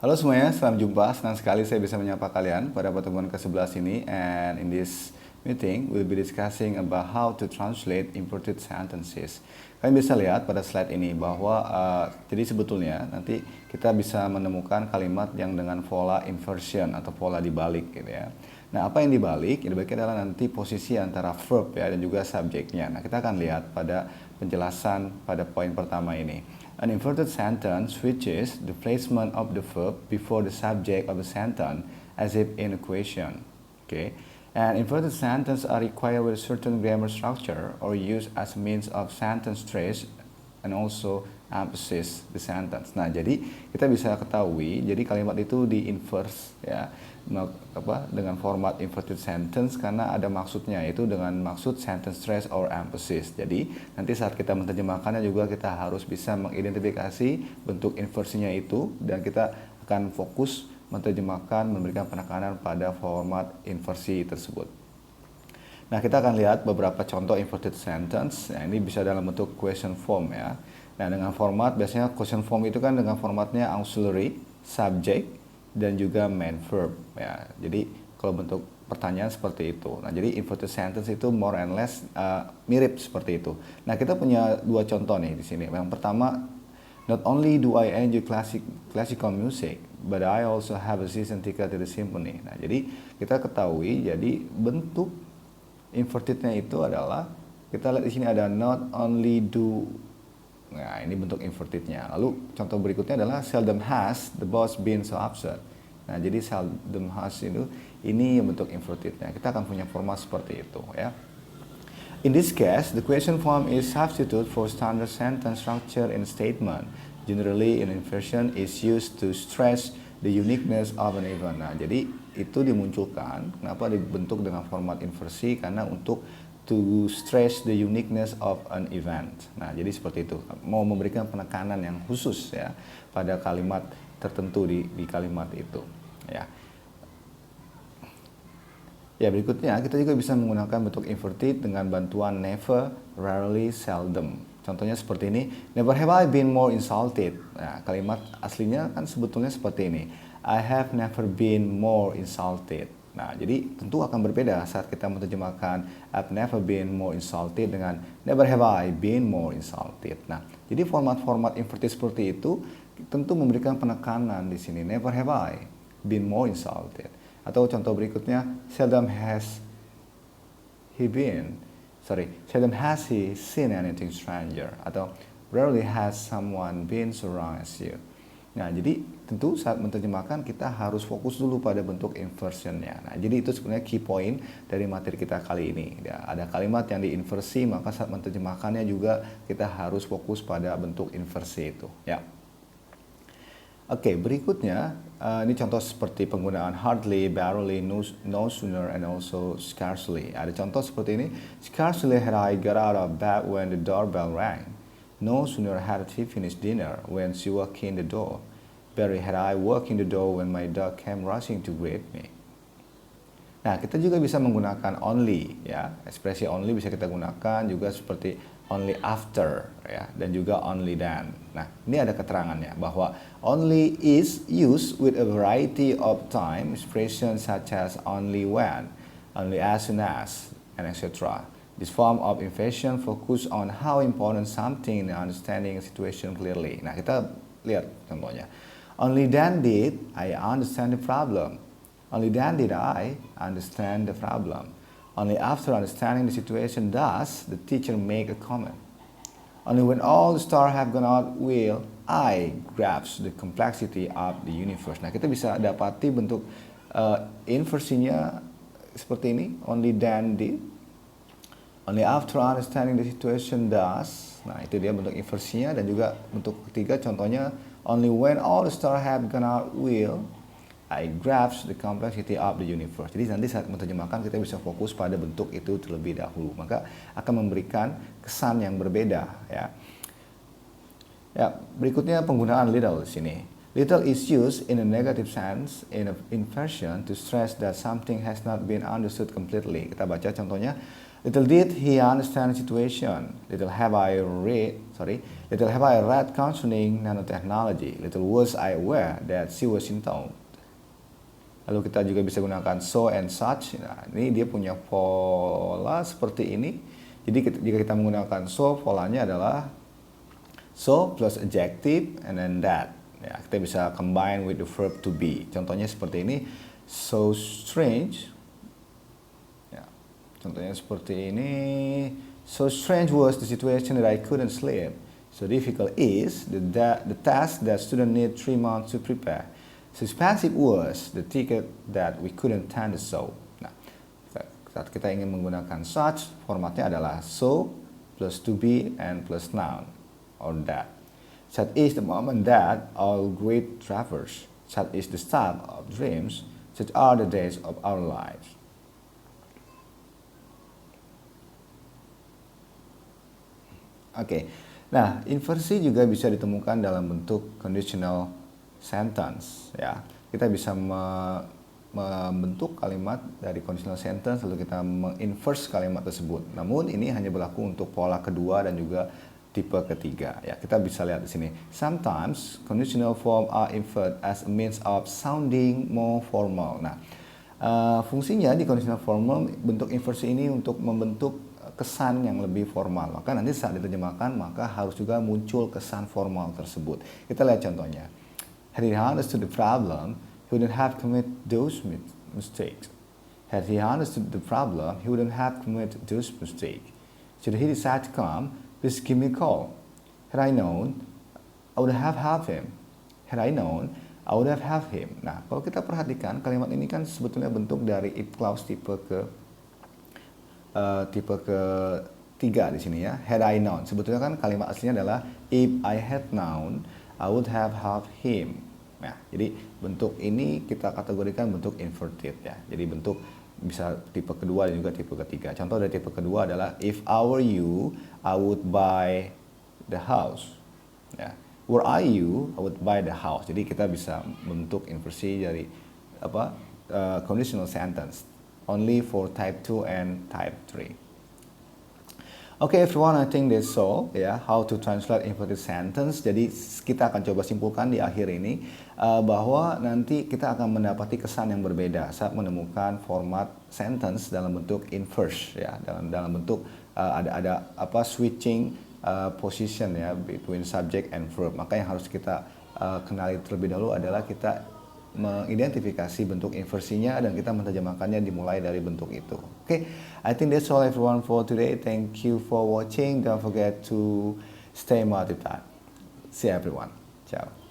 Halo semuanya, selamat jumpa. Senang sekali saya bisa menyapa kalian pada pertemuan ke-11 ini. And in this meeting, we'll be discussing about how to translate inverted sentences. Kalian bisa lihat pada slide ini bahwa jadi sebetulnya nanti kita bisa menemukan kalimat yang dengan pola inversion atau pola dibalik gitu ya. Nah, apa yang dibalik? Yang dibalik adalah nanti posisi antara verb ya dan juga subjeknya. Nah, kita akan lihat pada penjelasan pada poin pertama ini. An inverted sentence switches the placement of the verb before the subject of the sentence as if in a question. Okay. And inverted sentences are required with a certain grammar structure or used as a means of sentence stress and also emphasis the sentence. Nah, jadi kita bisa ketahui, jadi kalimat itu di inverse ya, dengan format inverted sentence karena ada maksudnya, yaitu dengan maksud sentence stress or emphasis. Jadi nanti saat kita menerjemahkannya juga kita harus bisa mengidentifikasi bentuk inversinya itu dan kita akan fokus menerjemahkan, memberikan penekanan pada format inversi tersebut. Nah, kita akan lihat beberapa contoh inverted sentence. Nah, ini bisa dalam bentuk question form ya. Nah, dengan format biasanya question form itu kan dengan formatnya auxiliary, subject, dan juga main verb ya. Jadi kalau bentuk pertanyaan seperti itu. Nah, jadi inverted sentence itu more and less mirip seperti itu. Nah, kita punya dua contoh nih di sini. Yang pertama, not only do I enjoy classical music, but I also have a season ticket to the symphony. Nah, jadi kita ketahui jadi bentuk invertednya itu adalah, kita lihat di sini ada not only do. Nah, ini bentuk invertednya. Lalu contoh berikutnya adalah seldom has the boss been so upset. Nah, jadi seldom has itu ini bentuk invertednya. Kita akan punya format seperti itu ya. In this case, the question form is substitute for standard sentence structure in a statement. Generally, an inversion is used to stress the uniqueness of an event. Nah, jadi itu dimunculkan. Kenapa dibentuk dengan format inversi? Karena untuk to stress the uniqueness of an event. Nah, jadi seperti itu. Mau memberikan penekanan yang khusus ya pada kalimat tertentu di kalimat itu. Ya. Ya, berikutnya kita juga bisa menggunakan bentuk inverted dengan bantuan never, rarely, seldom. Contohnya seperti ini, never have I been more insulted. Nah, kalimat aslinya kan sebetulnya seperti ini. I have never been more insulted. Nah, jadi tentu akan berbeda saat kita menerjemahkan I've never been more insulted dengan never have I been more insulted. Nah, jadi format-format inverted seperti itu tentu memberikan penekanan di sini. Never have I been more insulted. Atau contoh berikutnya, seldom has he seen anything stranger. Atau rarely has someone been so wrong as you. Nah, jadi tentu saat menerjemahkan kita harus fokus dulu pada bentuk inversionnya. Nah, jadi itu sebenarnya key point dari materi kita kali ini. Ya, ada kalimat yang diinversi, maka saat menerjemahkannya juga kita harus fokus pada bentuk inversi itu. Ya. Oke, berikutnya ini contoh seperti penggunaan hardly, barely, no sooner, and also scarcely. Ada contoh seperti ini. Scarcely had I got out of bed when the doorbell rang. No sooner had she finished dinner when she walked in the door. Barely had I walked in the door when my dog came rushing to greet me. Nah, kita juga bisa menggunakan only ya. Ekspresi only bisa kita gunakan juga seperti only after ya, dan juga only then. Nah, ini ada keterangannya bahwa only is used with a variety of time expressions such as only when, only as soon as, and etc. This form of inversion focus on how important something in understanding a situation clearly. Nah, kita lihat contohnya. Only then did I understand the problem. Only then did I understand the problem. Only after understanding the situation does the teacher make a comment. Only when all the stars have gone out will I grasp the complexity of the universe. Nah, kita bisa dapati bentuk inversinya seperti ini. Only then did. Only after understanding the situation does. Nah, itu dia bentuk inversinya. Dan juga bentuk ketiga contohnya, only when all the stars have gone out will I grasp the complexity of the universe. Jadi nanti saat menerjemahkan kita bisa fokus pada bentuk itu terlebih dahulu. Maka akan memberikan kesan yang berbeda ya. Ya, berikutnya penggunaan little di sini. Little is used in a negative sense in an inversion to stress that something has not been understood completely. Kita baca contohnya. Little did he understand the situation. Little have I read Little have I read concerning nanotechnology. Little was I aware that she was in town. Lalu kita juga bisa gunakan so and such. Nah, ini dia punya pola seperti ini. Jadi jika kita menggunakan so, polanya adalah so plus adjective and then that. Ya, kita bisa combine with the verb to be. Contohnya seperti ini. So strange. Ya, contohnya seperti ini. So strange was the situation that I couldn't sleep. So difficult is the task that students need 3 months to prepare. So expensive was the ticket that we couldn't attend the show. Nah, saat kita ingin menggunakan such, formatnya adalah so plus to be and plus noun or that. Such is the moment that all great traverse. Such is the start of dreams. Such are the days of our lives. Oke, nah inversi juga bisa ditemukan dalam bentuk conditional sentence. Ya, kita bisa membentuk kalimat dari conditional sentence lalu kita menginverse kalimat tersebut. Namun ini hanya berlaku untuk pola kedua dan juga tipe ketiga. Ya, kita bisa lihat di sini. Sometimes conditional form are inferred as a means of sounding more formal. Nah, fungsinya di conditional form bentuk inversi ini untuk membentuk kesan yang lebih formal. Maka nanti saat diterjemahkan maka harus juga muncul kesan formal tersebut. Kita lihat contohnya. Had he understood the problem, he wouldn't have committed those mistakes. Had he understood the problem, he wouldn't have committed those mistakes. Should he decide to come, please give me a call. Had I known, I would have helped him. Had I known, I would have helped him. Nah, kalau kita perhatikan kalimat ini kan sebetulnya bentuk dari if clause tipe ketiga di sini ya. Had I known. Sebetulnya kan kalimat aslinya adalah if I had known, I would have helped him. Nah, jadi bentuk ini kita kategorikan bentuk inverted ya. Jadi bentuk bisa tipe kedua dan juga tipe ketiga. Contoh dari tipe kedua adalah if I were you, I would buy the house. Ya. Were I you, I would buy the house. Jadi kita bisa membentuk inversi dari conditional sentence. Only for type 2 and type 3. Okay everyone, I think that's all ya, how to translate inverted sentence. Jadi kita akan coba simpulkan di akhir ini bahwa nanti kita akan mendapati kesan yang berbeda saat menemukan format sentence dalam bentuk inverse ya, dalam bentuk ada switching position ya between subject and verb. Maka yang harus kita kenali terlebih dahulu adalah kita mengidentifikasi bentuk inversinya dan kita menerjemahkannya dimulai dari bentuk itu. Okay, I think that's all everyone for today. Thank you for watching. Don't forget to stay multiplied. See you everyone. Ciao.